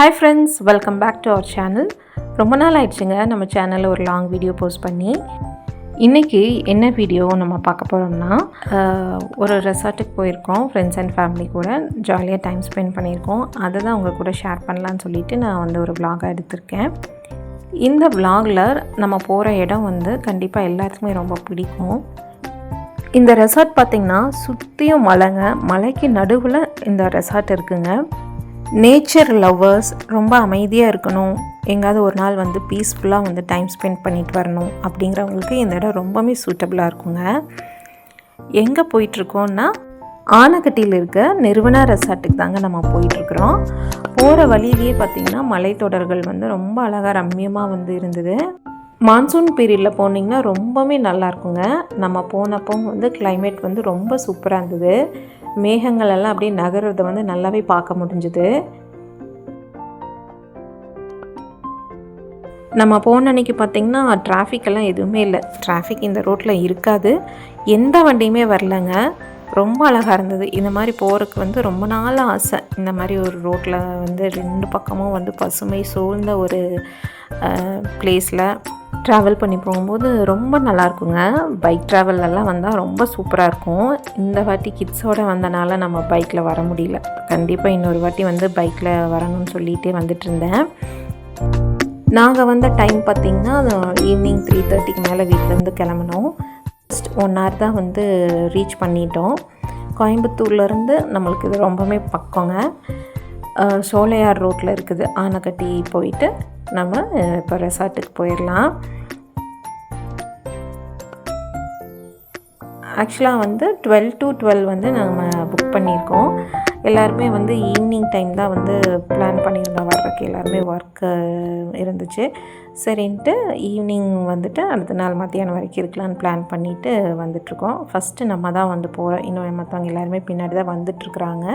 Hi friends, welcome back to our channel. ரொம்ப நாள் ஆயிடுச்சுங்க நம்ம சேனலில் ஒரு லாங் வீடியோ போஸ்ட் பண்ணி. இன்றைக்கி என்ன வீடியோ நம்ம பார்க்க போகிறோம்னா, ஒரு ரெசார்ட்டுக்கு போயிருக்கோம் ஃப்ரெண்ட்ஸ் அண்ட் ஃபேமிலி கூட. ஜாலியாக டைம் ஸ்பெண்ட் பண்ணியிருக்கோம். அதை தான் உங்கள் கூட ஷேர் பண்ணலான்னு சொல்லிவிட்டு நான் வந்து ஒரு vlog-ஆக எடுத்திருக்கேன். இந்த vlog-ல நம்ம போகிற இடம் வந்து கண்டிப்பாக எல்லாத்துக்குமே ரொம்ப பிடிக்கும். இந்த ரெசார்ட் பார்த்திங்கன்னா சுற்றியும் மலைங்க, மலைக்கு நடுவில் இந்த ரெசார்ட் இருக்குங்க. நேச்சர் லவ்வர்ஸ், ரொம்ப அமைதியாக இருக்கணும், எங்கேயாவது ஒரு நாள் வந்து பீஸ்ஃபுல்லாக வந்து டைம் ஸ்பெண்ட் பண்ணிட்டு வரணும் அப்படிங்கிறவங்களுக்கு இந்த இடம் ரொம்பவே சூட்டபுளாக இருக்குங்க. எங்கே போயிட்டுருக்கோன்னா, ஆனக்கட்டியில் இருக்க நிறுவனா ரெசார்ட்டுக்கு தாங்க நம்ம போயிட்டுருக்குறோம். போகிற வழியிலேயே பார்த்திங்கன்னா மலைத்தொடர்கள் வந்து ரொம்ப அழகாக ரம்மியமாக வந்து இருந்தது. மான்சூன் பீரியடில் போனீங்கன்னா ரொம்பவே நல்லாயிருக்குங்க. நம்ம போனப்போ வந்து கிளைமேட் வந்து ரொம்ப சூப்பராக இருந்தது. மேகங்கள் எல்லாம் அப்படியே நகர்றதை வந்து நல்லாவே பார்க்க முடிஞ்சுது. நம்ம போன அன்றைக்கி பார்த்திங்கன்னா டிராஃபிக்கெல்லாம் எதுவுமே இல்லை. டிராஃபிக் இந்த ரோட்டில் இருக்காது, எந்த வண்டியுமே வரலைங்க. ரொம்ப அழகாக இருந்தது. இந்த மாதிரி போகிறதுக்கு வந்து ரொம்ப நாள் ஆசை. இந்த மாதிரி ஒரு ரோட்டில் வந்து 2 பக்கமும் வந்து பசுமை சூழ்ந்த ஒரு பிளேஸில் ட்ராவல் பண்ணி போகும்போது ரொம்ப நல்லாயிருக்குங்க. பைக் ட்ராவல்லலாம் வந்தால் ரொம்ப சூப்பராக இருக்கும். இந்த வாட்டி கிட்ஸோடு வந்தனால நம்ம பைக்கில் வர முடியல. கண்டிப்பாக இன்னொரு வாட்டி வந்து பைக்கில் வரணும்னு சொல்லிகிட்டே வந்துட்டுருந்தேன். நாங்கள் வந்த டைம் பார்த்திங்கன்னா ஈவினிங் 3:30க்கு மேலே வீட்டிலேருந்து கிளம்பினோம். ஜஸ்ட் 1 hour தான் வந்து ரீச் பண்ணிட்டோம். கோயம்புத்தூர்லேருந்து நம்மளுக்கு இது ரொம்பவே பக்கங்க. சோலையார் ரோட்டில் இருக்குது. ஆனக்கட்டி போயிட்டு நம்ம இப்போ ரெசார்ட்டுக்கு போயிடலாம். ஆக்சுவலாக வந்து 12 to 12 வந்து நம்ம புக் பண்ணியிருக்கோம். எல்லாருமே வந்து ஈவினிங் டைம் தான் வந்து பிளான் பண்ணியிருந்தோம் வர்றதுக்கு. எல்லாருமே ஒர்க்கு இருந்துச்சு. சரின்ட்டு ஈவினிங் வந்துட்டு அடுத்த நாள் மத்தியானம் வரைக்கும் இருக்கலான்னு பிளான் பண்ணிவிட்டு வந்துட்ருக்கோம். ஃபஸ்ட்டு நம்ம தான் வந்து போகிறோம். இன்னும் மற்றவங்க எல்லாருமே பின்னாடி தான் வந்துட்டுருக்குறாங்க.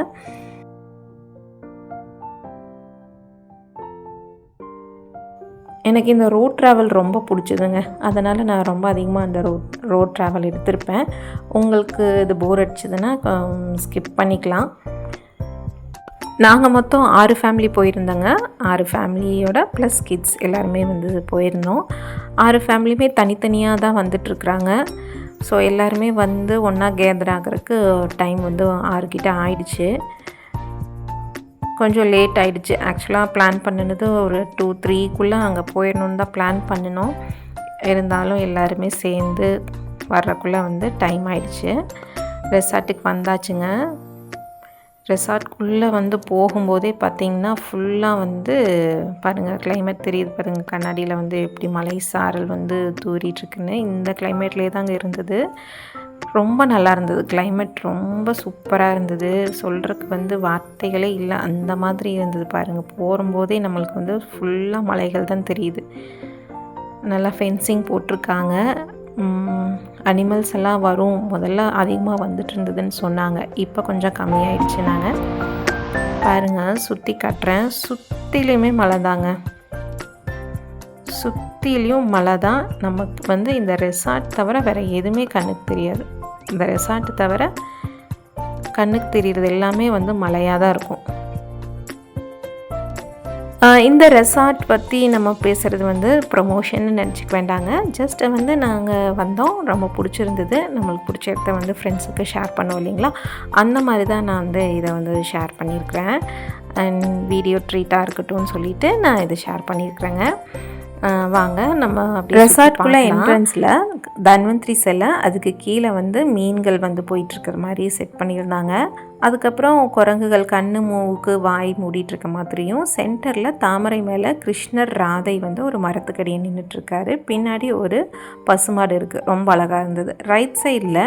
எனக்கு இந்த ரோட் ட்ராவல் ரொம்ப பிடிச்சதுங்க. அதனால் நான் ரொம்ப அதிகமாக அந்த ரோட் ட்ராவல் எடுத்திருப்பேன். உங்களுக்கு இது போர் அடிச்சதுன்னா ஸ்கிப் பண்ணிக்கலாம். நாங்கள் மொத்தம் 6 ஃபேமிலி போயிருந்தோங்க. 6 ஃபேமிலியோட ப்ளஸ் கிட்ஸ் எல்லாருமே வந்து போயிருந்தோம். 6 ஃபேமிலியுமே தனித்தனியாக தான் வந்துட்டுருக்குறாங்க. ஸோ எல்லாருமே வந்து ஒன்றா கேதர் ஆகிறதுக்கு டைம் வந்து 6 கிட்ட ஆயிடுச்சு. கொஞ்சம் லேட் ஆகிடுச்சு. ஆக்சுவலாக பிளான் பண்ணினது ஒரு 2-3க்குள்ளே அங்கே போயிடணுன்னு தான் பிளான் பண்ணினோம். இருந்தாலும் எல்லாருமே சேர்ந்து வர்றக்குள்ளே வந்து டைம் ஆகிடுச்சு. ரெசார்ட்டுக்கு வந்தாச்சுங்க. ரெசார்ட்குள்ளே வந்து போகும்போதே பார்த்திங்கன்னா ஃபுல்லாக வந்து பாருங்கள் கிளைமேட் தெரியுது பாருங்கள். கண்ணாடியில் வந்து எப்படி மலை சாரல் வந்து தூரிட்டுருக்குன்னு இந்த கிளைமேட்லேயே தாங்க இருந்தது. ரொம்ப நல்லா இருந்தது. கிளைமேட் ரொம்ப சூப்பராக இருந்தது. சொல்கிறதுக்கு வந்து வார்த்தைகளே இல்லை, அந்த மாதிரி இருந்தது பாருங்கள். போகும்போதே நம்மளுக்கு வந்து ஃபுல்லாக மலைகள் தான் தெரியுது. நல்லா ஃபென்சிங் போட்டிருக்காங்க. அனிமல்ஸ் எல்லாம் வரும், முதல்ல அதிகமாக வந்துட்டு இருந்ததுன்னு சொன்னாங்க. இப்போ கொஞ்சம் கம்மியாயிடுச்சு. நாங்கள் பாருங்கள் சுற்றி காட்டுறேன். சுற்றிலையுமே மலை தாங்க, சுற்றிலையும் மலை தான். நமக்கு வந்து இந்த ரெசார்ட் தவிர வேறு எதுவுமே கண்ணுக்கு தெரியாது. இந்த ரெசார்ட் தவிர கண்ணுக்கு தெரிகிறது எல்லாமே வந்து மலையாக தான் இருக்கும். இந்த ரெசார்ட் பற்றி நம்ம பேசுகிறது வந்து ப்ரொமோஷன்னு நினச்சிக்க வேண்டாங்க. ஜஸ்ட் வந்து நாங்கள் வந்தோம், ரொம்ப பிடிச்சிருந்தது, நம்மளுக்கு பிடிச்ச இடத்த வந்து ஃப்ரெண்ட்ஸுக்கு ஷேர் பண்ணுவோம் இல்லைங்களா, அந்த மாதிரி தான் நான் வந்து இதை வந்து ஷேர் பண்ணியிருக்கிறேன். அண்ட் வீடியோ ட்ரீட்டாக இருக்கட்டும்னு சொல்லிவிட்டு நான் இதை ஷேர் பண்ணியிருக்கிறேங்க. வாங்க நம்ம அப்படி ரெசார்ட்குள்ளே என்ட்ரன்ஸில் தன்வந்திரி சிலை, அதுக்கு கீழே வந்து மீன்கள் வந்து போயிட்டுருக்கிற மாதிரி செட் பண்ணியிருந்தாங்க. அதுக்கப்புறம் குரங்குகள் கண்ணு மூக்கு வாய் மூடிட்டுருக்க மாதிரியும், சென்டரில் தாமரை மேலே கிருஷ்ணர் ராதை வந்து ஒரு மரத்துக்கடியை நின்றுட்டுருக்காரு. பின்னாடி ஒரு பசுமாடு இருக்குது, ரொம்ப அழகாக இருந்தது. ரைட் சைடில்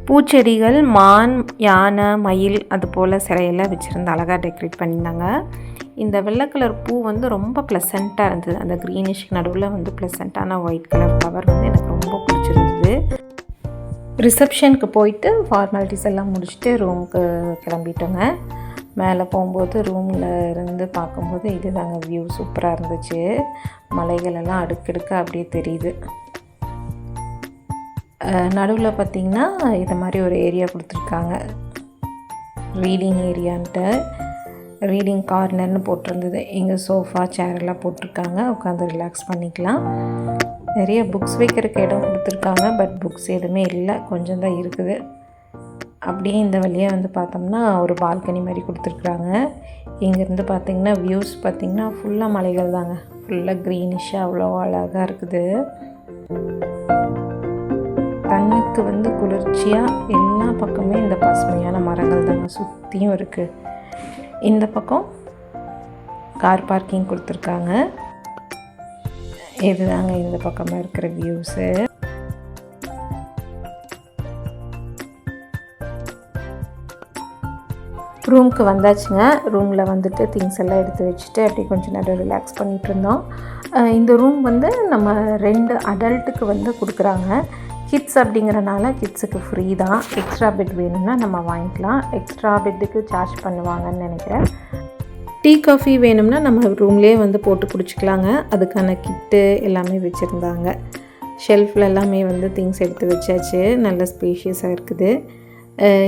பூச்செடிகள், மான், யானை, மயில் அது போல் சிலையெல்லாம் வச்சுருந்து அழகாக டெக்கரேட் பண்ணியிருந்தாங்க. இந்த வெள்ளை கலர் பூ வந்து ரொம்ப ப்ளசண்ட்டாக இருந்தது. அந்த க்ரீனிஷ் நடுவில் வந்து ப்ளசண்ட்டான ஒயிட் கலர் ஃப்ளவர் வந்து எனக்கு ரொம்ப பிடிச்சிருந்தது. ரிசப்ஷனுக்கு போயிட்டு ஃபார்மாலிட்டிஸ் எல்லாம் முடிச்சுட்டு ரூமுக்கு கிளம்பிட்டோங்க. மேலே போகும்போது ரூமில் இருந்து பார்க்கும்போது இது தாங்க வியூ, சூப்பராக இருந்துச்சு. மலைகள் எல்லாம் அடுக்கடுக்க அப்படியே தெரியுது. நடுவில் பார்த்திங்கன்னா இது மாதிரி ஒரு ஏரியா கொடுத்துருக்காங்க, ரீடிங் ஏரியான்ட்டு. ரீடிங் கார்னர்னு போட்டிருந்தது. இங்கே சோஃபா சேரெல்லாம் போட்டிருக்காங்க, உட்காந்து ரிலாக்ஸ் பண்ணிக்கலாம். நிறைய புக்ஸ் வைக்கிறதுக்கு இடம் கொடுத்துருக்காங்க, பட் புக்ஸ் எதுவுமே இல்லை, கொஞ்சம் தான் இருக்குது. அப்படியே இந்த வழியாக வந்து பார்த்தோம்னா ஒரு பால்கனி மாதிரி கொடுத்துருக்குறாங்க. இங்கேருந்து பார்த்திங்கன்னா வியூஸ் பார்த்திங்கன்னா ஃபுல்லாக மலைகள் தாங்க, ஃபுல்லாக க்ரீனிஷாக அவ்வளோ அழகாக இருக்குது. கண்ணுக்கு வந்து குளிர்ச்சியாக எல்லா பக்கமே இந்த பசுமையான மரங்கள் தாங்க சுற்றியும் இருக்குது. இந்த பக்கம் கார் பார்க்கிங் கொடுத்துருக்காங்க. இதுதாங்க இந்த பக்கமாக இருக்கிற வியூஸு. ரூமுக்கு வந்தாச்சுங்க. ரூமில் வந்துட்டு திங்ஸ் எல்லாம் எடுத்து வச்சுட்டு அப்படியே கொஞ்சம் நேரம் ரிலாக்ஸ் பண்ணிகிட்டு இருந்தோம். இந்த ரூம் வந்து நம்ம 2 அடல்ட்டுக்கு வந்து கொடுக்குறாங்க. கிட்ஸ் அப்படிங்கிறனால கிட்ஸுக்கு ஃப்ரீ தான். எக்ஸ்ட்ரா பெட் வேணும்னா நம்ம வாங்கிக்கலாம். எக்ஸ்ட்ரா பெட்டுக்கு சார்ஜ் பண்ணுவாங்கன்னு நினைக்கிறேன். டீ காஃபி வேணும்னா நம்ம ரூம்லேயே வந்து போட்டு குடிச்சிக்கலாங்க. அதுக்கான கிட்டு எல்லாமே வச்சுருந்தாங்க. ஷெல்ஃபில் எல்லாமே வந்து திங்ஸ் எடுத்து வச்சாச்சு. நல்ல ஸ்பேஷியஸாக இருக்குது.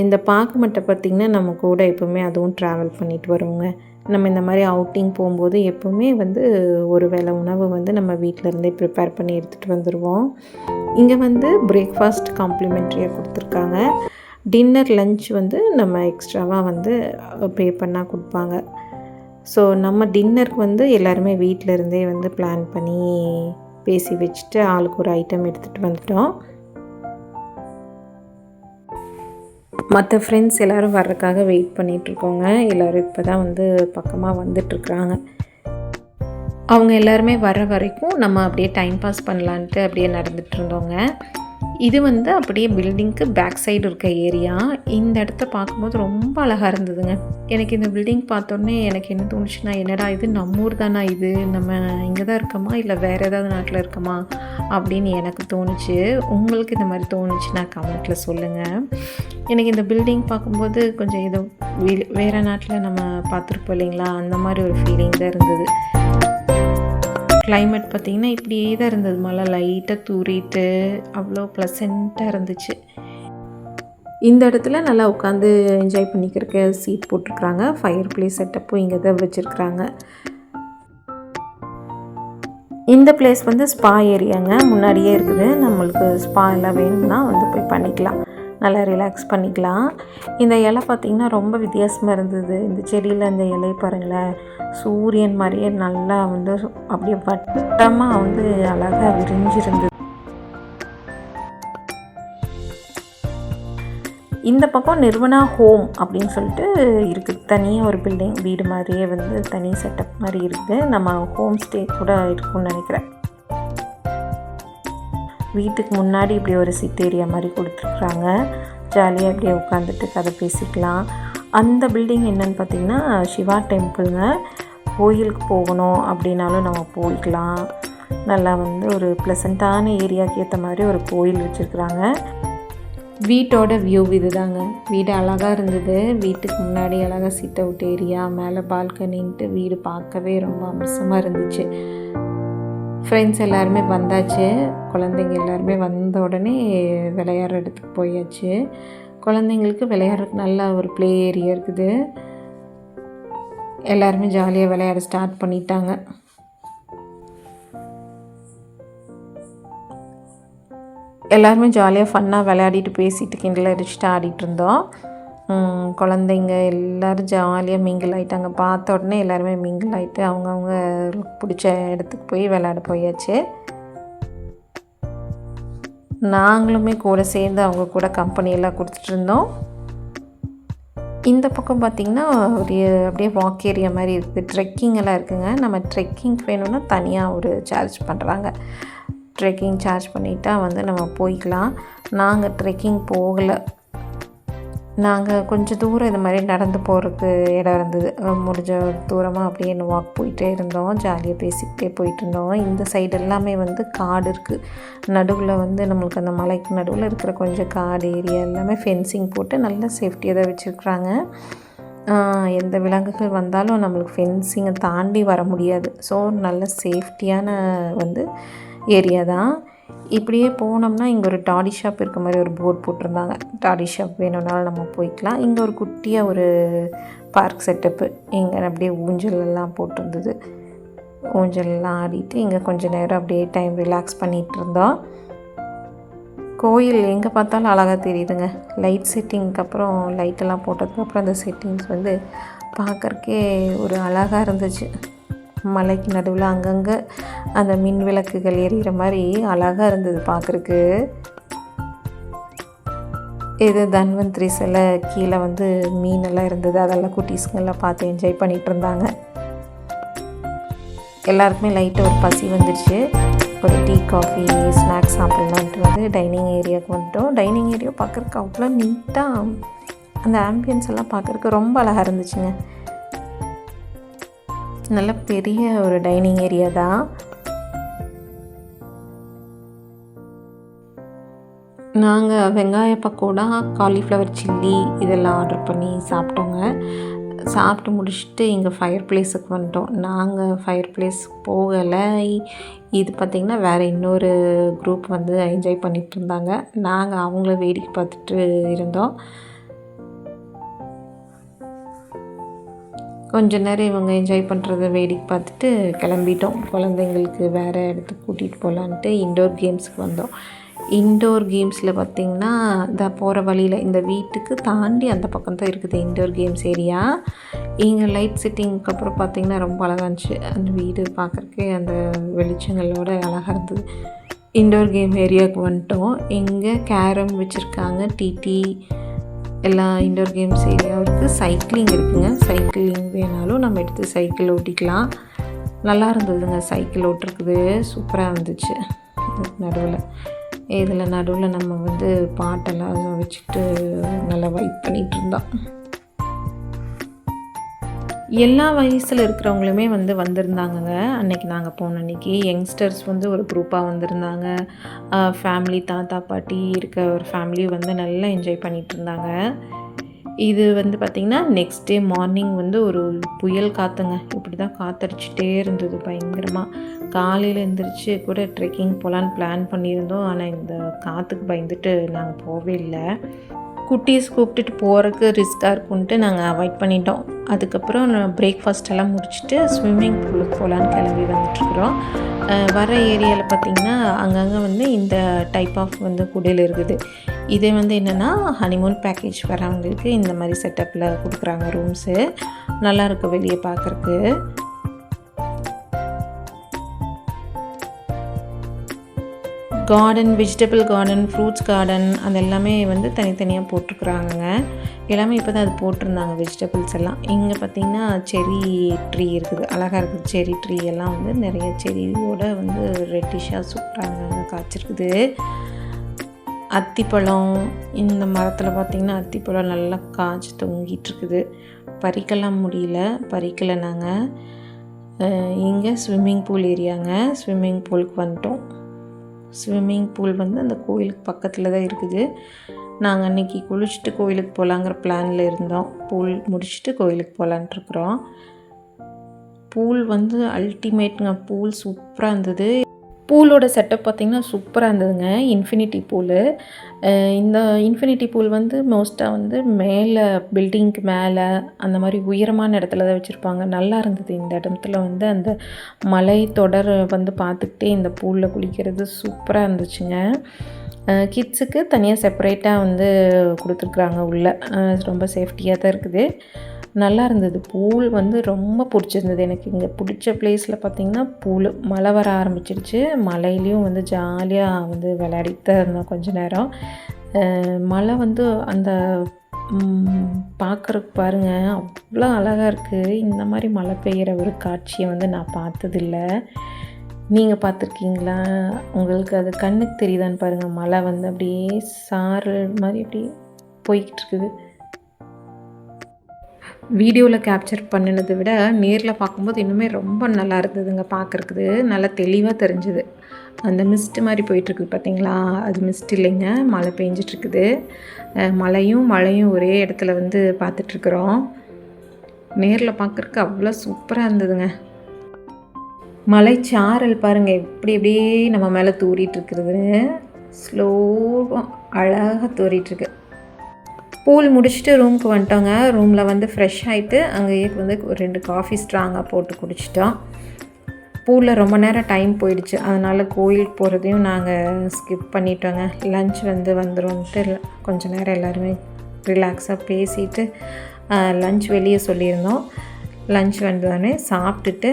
இந்த பாக்கு மட்டை பார்த்திங்கன்னா நம்ம கூட எப்போவுமே அதுவும் ட்ராவல் பண்ணிட்டு வருவோங்க. நம்ம இந்த மாதிரி அவுட்டிங் போகும்போது எப்போவுமே வந்து ஒரு வேளை உணவு வந்து நம்ம வீட்டிலேருந்தே ப்ரிப்பேர் பண்ணி எடுத்துகிட்டு வந்துடுவோம். இங்கே வந்து பிரேக்ஃபாஸ்ட் காம்ப்ளிமெண்ட்ரியாக கொடுத்துருக்காங்க. டின்னர் லன்ச் வந்து நம்ம எக்ஸ்ட்ராவாக வந்து பே பண்ணால் கொடுப்பாங்க. ஸோ நம்ம டின்னருக்கு வந்து எல்லாருமே வீட்டிலருந்தே வந்து பிளான் பண்ணி பேசி வச்சுட்டு ஆளுக்கு ஒரு ஐட்டம் எடுத்துகிட்டு வந்துட்டோம். மற்ற ஃப்ரெண்ட்ஸ் எல்லோரும் வர்றதுக்காக வெயிட் பண்ணிகிட்ருக்கோங்க. எல்லோரும் இப்போ தான் வந்து பக்கமாக வந்துட்டுருக்குறாங்க. அவங்க எல்லாருமே வர்ற வரைக்கும் நம்ம அப்படியே டைம் பாஸ் பண்ணலான்ட்டு அப்படியே நடந்துகிட்டு இருந்தோங்க. இது வந்து அப்படியே பில்டிங்க்கு பேக் சைடு இருக்க ஏரியா. இந்த இடத்த பார்க்கும்போது ரொம்ப அழகாக இருந்ததுங்க. எனக்கு இந்த பில்டிங் பார்த்தோன்னே எனக்கு என்ன தோணுச்சுன்னா, என்னடா இது நம்ம ஊர் தானா, இது நம்ம இங்கே தான் இருக்கோமா இல்லை வேறு ஏதாவது நாட்டில் இருக்கோமா அப்படின்னு எனக்கு தோணுச்சு. உங்களுக்கு இந்த மாதிரி தோணுச்சுன்னா கமெண்ட்டில் சொல்லுங்கள். எனக்கு இந்த பில்டிங் பார்க்கும்போது கொஞ்சம் ஏதோ வேறு நாட்டில் நம்ம பார்த்துருப்போம் இல்லைங்களா, அந்த மாதிரி ஒரு ஃபீலிங் தான் இருந்தது. கிளைமேட் பார்த்திங்கன்னா இப்படியே தான் இருந்தது. மழை லைட்டாக தூரிட்டு அவ்வளோ ப்ளசண்ட்டாக இருந்துச்சு. இந்த இடத்துல நல்லா உட்காந்து என்ஜாய் பண்ணிக்கிறதுக்கு சீட் போட்டிருக்குறாங்க. ஃபயர் பிளேஸ் செட்டப்பும் இங்கே தான் வச்சுருக்குறாங்க. இந்த பிளேஸ் வந்து ஸ்பா ஏரியாங்க, முன்னாடியே இருக்குது. நம்மளுக்கு ஸ்பா எல்லாம் வேணும்னா வந்து போய் பண்ணிக்கலாம், நல்லா ரிலாக்ஸ் பண்ணிக்கலாம். இந்த இலை பார்த்திங்கன்னா ரொம்ப வித்தியாசமாக இருந்தது. இந்த செடியில் இந்த இலை பாருங்களேன், சூரியன் மாதிரியே நல்லா வந்து அப்படியே வட்டமாக வந்து அழகாக விரிஞ்சிருந்தது. இந்த பக்கம் நிர்வனா ஹோம் அப்படின்னு சொல்லிட்டு இருக்குது. தனியாக ஒரு பில்டிங் வீடு மாதிரியே வந்து தனி செட்டப் மாதிரி இருக்குது. நம்ம ஹோம் ஸ்டே கூட இருக்கும்னு நினைக்கிறேன். வீட்டுக்கு முன்னாடி இப்படி ஒரு சிட் ஏரியா மாதிரி கொடுத்துருக்குறாங்க. ஜாலியாக அப்படியே உட்காந்துட்டு கதை பேசிக்கலாம். அந்த பில்டிங் என்னன்னு பார்த்திங்கன்னா சிவா டெம்பிளுங்க. கோயிலுக்கு போகணும் அப்படின்னாலும் நம்ம போய்க்கலாம். நல்லா வந்து ஒரு ப்ளசண்ட்டான ஏரியாவுக்கு ஏற்ற மாதிரி ஒரு கோயில் வச்சுருக்குறாங்க. வீட்டோட வியூ இது தாங்க. வீடு அழகாக இருந்தது. வீட்டுக்கு முன்னாடி அழகாக சிட் அவுட் ஏரியா, மேலே பால்கனின்ட்டு வீடு பார்க்கவே ரொம்ப அம்சமாக இருந்துச்சு. ஃப்ரெண்ட்ஸ் எல்லாருமே வந்தாச்சு. குழந்தைங்க எல்லாருமே வந்த உடனே விளையாடுற இடத்துக்கு போயாச்சு. குழந்தைங்களுக்கு விளையாடுறதுக்கு நல்ல ஒரு ப்ளே ஏரியா இருக்குது. எல்லாருமே ஜாலியாக விளையாட ஸ்டார்ட் பண்ணிட்டாங்க. எல்லாருமே ஜாலியாக ஃபன்னாக விளையாடிட்டு பேசிட்டு கிண்டல் அடிச்சுட்டு ஆடிட்டு இருந்தோம். குழந்தைங்க எல்லோரும் ஜாலியாக மிங்கிள் ஆகிட்டாங்க. பார்த்த உடனே எல்லாருமே மிங்கிள் ஆகிட்டு அவங்கவுங்க பிடிச்ச இடத்துக்கு போய் விளையாட போயாச்சு. நாங்களுமே கூட சேர்ந்து அவங்க கூட கம்பெனியெல்லாம் கொடுத்துட்டு இருந்தோம். இந்த பக்கம் பார்த்திங்கன்னா ஒரு அப்படியே வாக் ஏரியா மாதிரி இருக்குது. ட்ரெக்கிங் எல்லாம் இருக்குதுங்க. நம்ம ட்ரெக்கிங் வேணும்னா தனியாக ஒரு சார்ஜ் பண்ணுறாங்க. ட்ரெக்கிங் சார்ஜ் பண்ணிட்டா வந்து நம்ம போய்க்கலாம். நாங்கள் ட்ரெக்கிங் போகலை. நாங்கள் கொஞ்சம் தூரம் இது மாதிரி நடந்து போகிறதுக்கு இடம் இருந்தது. முடிஞ்ச தூரமாக அப்படியே வாக் போயிட்டே இருந்தோம். ஜாலியாக பேசிக்கிட்டே போயிட்டு இருந்தோம். இந்த சைடு எல்லாமே வந்து காடு இருக்குது. நடுவில் வந்து நம்மளுக்கு அந்த மலைக்கு நடுவில் இருக்கிற கொஞ்சம் காடு ஏரியா எல்லாமே ஃபென்சிங் போட்டு நல்லா சேஃப்டியாக தான் வச்சுருக்குறாங்க. எந்த விலங்குகள் வந்தாலும் நம்மளுக்கு ஃபென்சிங்கை தாண்டி வர முடியாது. ஸோ நல்ல சேஃப்டியான வந்து ஏரியா தான். இப்படியே போனோம்னா இங்கே ஒரு டாடி ஷாப் இருக்க மாதிரி ஒரு போர்ட் போட்டிருந்தாங்க. டாடி ஷாப் வேணும்னாலும் நம்ம போய்க்கலாம். இங்கே ஒரு குட்டியாக ஒரு பார்க் செட்டப்பு, இங்கே அப்படியே ஊஞ்சலெல்லாம் போட்டிருந்தது. ஊஞ்சல்லாம் ஆடிட்டு இங்கே கொஞ்சம் நேரம் அப்படியே டைம் ரிலாக்ஸ் பண்ணிகிட்டு இருந்தோம். கோயில் எங்கே பார்த்தாலும் அழகாக தெரியுதுங்க. லைட் செட்டிங்க்கு அப்புறம் லைட்டெல்லாம் போட்டதுக்கப்புறம் அந்த செட்டிங்ஸ் வந்து பார்க்குறக்கே ஒரு அழகாக இருந்துச்சு. மலைக்கு நடுவில் அங்கங்கே அந்த மின் விளக்குகள் எரிகிற மாதிரி அழகாக இருந்தது பார்க்குறக்கு. இது தன்வந்திரி சிலை கீழே வந்து மீனெல்லாம் இருந்தது. அதெல்லாம் குட்டீஸுங்கெல்லாம் பார்த்து என்ஜாய் பண்ணிகிட்டு இருந்தாங்க. எல்லாருக்குமே லைட்டாக ஒரு பசி வந்துடுச்சு. ஒரு டீ காஃபி ஸ்நாக்ஸ் சாப்பிட்லான்ட்டு வந்து டைனிங் ஏரியாவுக்கு வந்துட்டோம். டைனிங் ஏரியா பார்க்குறக்கு அவ்வளோ நீட்டாக அந்த ஆம்பியன்ஸ் எல்லாம் பார்க்குறக்கு ரொம்ப அழகாக இருந்துச்சுங்க. நல்ல பெரிய ஒரு டைனிங் ஏரியா தான். நாங்கள் வெங்காய பக்கோடா, காலிஃப்ளவர் சில்லி இதெல்லாம் ஆர்டர் பண்ணி சாப்பிட்டோங்க. சாப்பிட்டு முடிச்சுட்டு இங்கே ஃபயர் பிளேஸுக்கு வந்துட்டோம். நாங்கள் ஃபயர் பிளேஸுக்கு போகலை. இது பார்த்திங்கன்னா வேறு இன்னொரு குரூப் வந்து என்ஜாய் பண்ணிகிட்டு இருந்தாங்க. நாங்கள் அவங்கள வேடிக்கை பார்த்துட்டு இருந்தோம். கொஞ்ச நேரம் இவங்க என்ஜாய் பண்ணுறத வேடிக்கை பார்த்துட்டு கிளம்பிட்டோம். குழந்தைங்களுக்கு வேறு இடத்துக்கு கூட்டிகிட்டு போகலான்ட்டு இன்டோர் கேம்ஸுக்கு வந்தோம். இன்டோர் கேம்ஸில் பார்த்திங்கன்னா இந்த போகிற வழியில் இந்த வீட்டுக்கு தாண்டி அந்த பக்கம் தான் இருக்குது இன்டோர் கேம்ஸ் ஏரியா. இங்கே லைட் செட்டிங்க்கு அப்புறம் பார்த்திங்கன்னா ரொம்ப அழகாக இருந்துச்சு. அந்த வீடு பார்க்குறக்கே அந்த வெளிச்சங்களோட அழகாக இருந்தது. இன்டோர் கேம் ஏரியாவுக்கு வந்துட்டோம். இங்கே கேரம் வச்சுருக்காங்க, டிடி எல்லா இன்டோர் கேம்ஸ் ஏரியாவும் இருக்குது. சைக்கிளிங் இருக்குதுங்க. சைக்கிளிங் வேணாலும் நம்ம எடுத்து சைக்கிள் ஓட்டிக்கலாம். நல்லா இருந்ததுங்க. சைக்கிள் ஓட்டுறக்குது சூப்பராக இருந்துச்சு. நடுவில் நம்ம வந்து பாட்டெல்லாம் வச்சுக்கிட்டு நல்லா வைப் பண்ணிகிட்டு இருந்தோம். எல்லா வயசில் இருக்கிறவங்களுமே வந்து வந்திருந்தாங்கங்க. அன்றைக்கி நாங்கள் போன அன்றைக்கி யங்ஸ்டர்ஸ் வந்து ஒரு குரூப்பாக வந்திருந்தாங்க. ஃபேமிலி தாத்தா பாட்டி இருக்க ஒரு ஃபேமிலி வந்து நல்லா என்ஜாய் பண்ணிகிட்டு இருந்தாங்க. இது வந்து பார்த்திங்கன்னா நெக்ஸ்ட் டே மார்னிங் வந்து ஒரு புயல் காற்றுங்க. இப்படி தான் காற்றடிச்சிட்டே இருந்தது பயங்கரமாக. காலையில் எழுந்திரிச்சு கூட ட்ரெக்கிங் போகலான்னு பிளான் பண்ணியிருந்தோம். ஆனால் இந்த காற்றுக்கு பயந்துட்டு நாங்கள் போகவே இல்லை. குட்டீஸ் கூப்பிட்டுட்டு போகிறதுக்கு ரிஸ்க்காக இருக்குன்ட்டு நாங்கள் அவாய்ட் பண்ணிட்டோம். அதுக்கப்புறம் பிரேக்ஃபாஸ்ட் எல்லாம் முடிச்சுட்டு ஸ்விம்மிங் பூலுக்கு போகலான்னு கிளம்பி வந்துட்டுருக்குறோம். வர ஏரியாவில் பார்த்திங்கன்னா அங்கங்கே வந்து இந்த டைப் ஆஃப் வந்து குடில் இருக்குது. இதே வந்து என்னென்னா ஹனிமூன் பேக்கேஜ் வரவங்களுக்கு இந்த மாதிரி செட்டப்பில் கொடுக்குறாங்க ரூம்ஸு. நல்லாயிருக்கு வெளியே பார்க்குறக்கு. Garden, vegetable garden, fruits garden அது எல்லாமே வந்து தனித்தனியாக போட்டிருக்குறாங்க. எல்லாமே இப்போ தான் அது போட்டிருந்தாங்க வெஜிடபிள்ஸ் எல்லாம். இங்கே பார்த்திங்கன்னா செரி ட்ரீ இருக்குது. அழகாக இருக்குது. செரி ட்ரீ எல்லாம் வந்து நிறைய செரியோட வந்து ரெட்டிஷாக சூப்பராக காய்ச்சிருக்குது. அத்திப்பழம், இந்த மரத்தில் பார்த்திங்கன்னா அத்திப்பழம் நல்லா காய்ச்சி தொங்கிட்டுருக்குது. பறிக்கலாம் முடியல, பறிக்கலை நாங்கள். இங்கே ஸ்விம்மிங் பூல் ஏரியாங்க. ஸ்விம்மிங் பூலுக்கு வந்துட்டோம். ஸ்விம்மிங் பூல் வந்து அந்த கோயிலுக்கு பக்கத்தில் தான் இருக்குது. நாங்கள் அன்றைக்கி குளிச்சுட்டு கோயிலுக்கு போகலாங்கிற பிளானில் இருந்தோம். பூல் முடிச்சுட்டு கோயிலுக்கு போகலான்ட்ருக்குறோம். பூல் வந்து அல்டிமேட்டுங்க. பூல் சூப்பராக இருந்தது. பூலோட செட்டப் பார்த்திங்கன்னா சூப்பராக இருந்ததுங்க. Infinity pool. இந்த இன்ஃபினிட்டி பூல் வந்து மோஸ்ட்டாக வந்து மேலே பில்டிங்க்கு மேலே அந்த மாதிரி உயரமான இடத்துல தான் வச்சுருப்பாங்க. நல்லா இருந்தது. இந்த இடத்துல வந்து அந்த மலை தொடர் வந்து பார்த்துக்கிட்டே இந்த பூலில் குளிக்கிறது சூப்பராக இருந்துச்சுங்க. கிட்ஸுக்கு தனியாக செப்பரேட்டாக வந்து கொடுத்துருக்குறாங்க உள்ளே. ரொம்ப சேஃப்டியாக தான் இருக்குது. நல்லா இருந்தது. பூல் வந்து ரொம்ப பிடிச்சிருந்தது எனக்கு. இங்கே பிடிச்ச பிளேஸில் பார்த்திங்கன்னா பூல். மழை வர ஆரம்பிச்சிருச்சு. மழையிலையும் வந்து ஜாலியாக வந்து விளையாடிட்டு தான் இருந்தோம் கொஞ்ச நேரம். மழை வந்து அந்த பார்க்குறக்கு பாருங்கள் அவ்வளோ அழகாக இருக்குது. இந்த மாதிரி மழை பெய்கிற ஒரு காட்சியை வந்து நான் பார்த்ததில்ல. நீங்கள் பார்த்துருக்கீங்களா? உங்களுக்கு அது கண்ணுக்கு தெரியுதான்னு பாருங்கள். மழை வந்து அப்படியே சாரல் மாதிரி அப்படியே போய்கிட்டு இருக்குது. வீடியோவில் கேப்சர் பண்ணினதை விட நேரில் பார்க்கும்போது இன்னுமே ரொம்ப நல்லா இருந்ததுங்க. பார்க்குறக்குது நல்லா தெளிவாக தெரிஞ்சுது. அந்த மிஸ்ட்டு மாதிரி போயிட்டுருக்குது பார்த்திங்களா? அது மிஸ்ட் இல்லைங்க, மழை பெஞ்சிட்ருக்குது. மழையும் ஒரே இடத்துல வந்து பார்த்துட்ருக்குறோம். நேரில் பார்க்குறக்கு அவ்வளோ சூப்பராக இருந்ததுங்க. மலைச்சாரல் பாருங்கள் எப்படி எப்படியே நம்ம மேலே தூறிட்டு இருக்கிறது. ஸ்லோவாக அழகாக தூறிட்டுருக்கு. பூல் முடிச்சுட்டு ரூமுக்கு வந்துட்டோங்க. ரூமில் வந்து ஃப்ரெஷ் ஆகிட்டு அங்கேயே வந்து ஒரு 2 காஃபி ஸ்ட்ராங்காக போட்டு குடிச்சிட்டோம். பூலில் ரொம்ப நேரம் டைம் போயிடுச்சு, அதனால் கோயிலுக்கு போகிறதையும் நாங்கள் ஸ்கிப் பண்ணிட்டோங்க. லன்ச் வந்து வந்துடும்ட்டு கொஞ்ச நேரம் எல்லோருமே ரிலாக்ஸாக பேசிட்டு லன்ச் வெளியே சொல்லியிருந்தோம். லன்ச் வந்தோடனே சாப்பிட்டுட்டு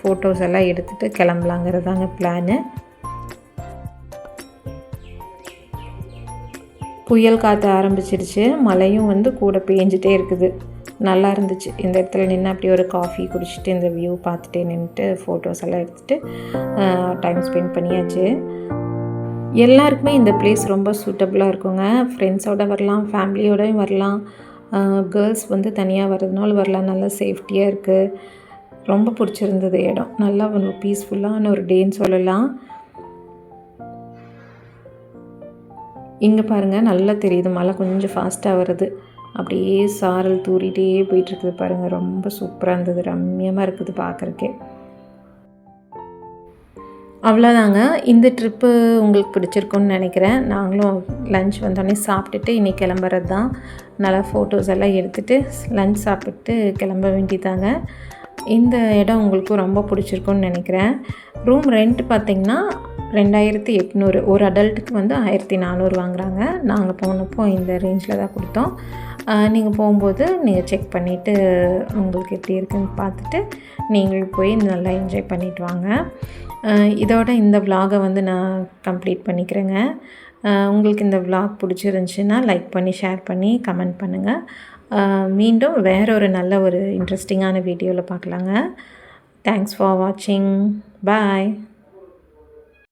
ஃபோட்டோஸ் எல்லாம் எடுத்துகிட்டு கிளம்பலாங்கிறதாங்க பிளானு. புயல் காற்று ஆரம்பிச்சிருச்சு, மழையும் வந்து கூட பேஞ்சிட்டே இருக்குது. நல்லா இருந்துச்சு. இந்த இடத்துல நின்று அப்படியே ஒரு காஃபி குடிச்சிட்டு இந்த வியூ பார்த்துட்டே நின்றுட்டு ஃபோட்டோஸ் எல்லாம் எடுத்துகிட்டு டைம் ஸ்பெண்ட் பண்ணியாச்சு. எல்லாருக்குமே இந்த பிளேஸ் ரொம்ப சூட்டபுளாக இருக்குங்க. ஃப்ரெண்ட்ஸோடு வரலாம், ஃபேமிலியோடையும் வரலாம், கேர்ள்ஸ் வந்து தனியாக வர்றதுனால வரலாம். நல்லா சேஃப்டியாக இருக்குது. ரொம்ப பிடிச்சிருந்தது இடம். நல்லா ஒரு பீஸ்ஃபுல்லான ஒரு டேன்னு சொல்லலாம். இங்கே பாருங்கள், நல்லா தெரியுது மழை கொஞ்சம் ஃபாஸ்ட்டாக வருது. அப்படியே சாரல் தூரிகிட்டே போயிட்டுருக்குது பாருங்கள். ரொம்ப சூப்பராக இருந்தது, ரம்மியமாக இருக்குது பார்க்குறக்கே. அவ்வளோதாங்க, இந்த ட்ரிப்பு உங்களுக்கு பிடிச்சிருக்குன்னு நினைக்கிறேன். நாங்களும் லன்ச் வந்தோடனே சாப்பிட்டுட்டு இன்றைக்கி கிளம்புறது தான். நல்லா ஃபோட்டோஸ் எல்லாம் எடுத்துகிட்டு லன்ச் சாப்பிட்டு கிளம்ப வேண்டியதாங்க. இந்த இடம் உங்களுக்கும் ரொம்ப பிடிச்சிருக்குன்னு நினைக்கிறேன். ரூம் ரெண்ட் பார்த்திங்கன்னா 2800, ஒரு அடல்ட்டுக்கு வந்து 1400 வாங்குகிறாங்க. நாங்கள் போனப்போ இந்த ரேஞ்சில் தான் கொடுத்தோம். நீங்கள் போகும்போது நீங்கள் செக் பண்ணிவிட்டு உங்களுக்கு எப்படி இருக்குன்னு பார்த்துட்டு நீங்கள் போய் நல்லா என்ஜாய் பண்ணிவிட்டு வாங்க. இதோட இந்த விலாகை வந்து நான் கம்ப்ளீட் பண்ணிக்கிறேங்க. உங்களுக்கு இந்த விலாக் பிடிச்சிருந்துச்சின்னா லைக் பண்ணி, ஷேர் பண்ணி, கமெண்ட் பண்ணுங்கள். மீண்டும் வேற ஒரு நல்ல ஒரு இன்ட்ரெஸ்டிங்கான வீடியோவில் பார்க்கலாங்க. தேங்க்ஸ் ஃபார் வாட்சிங். பாய்.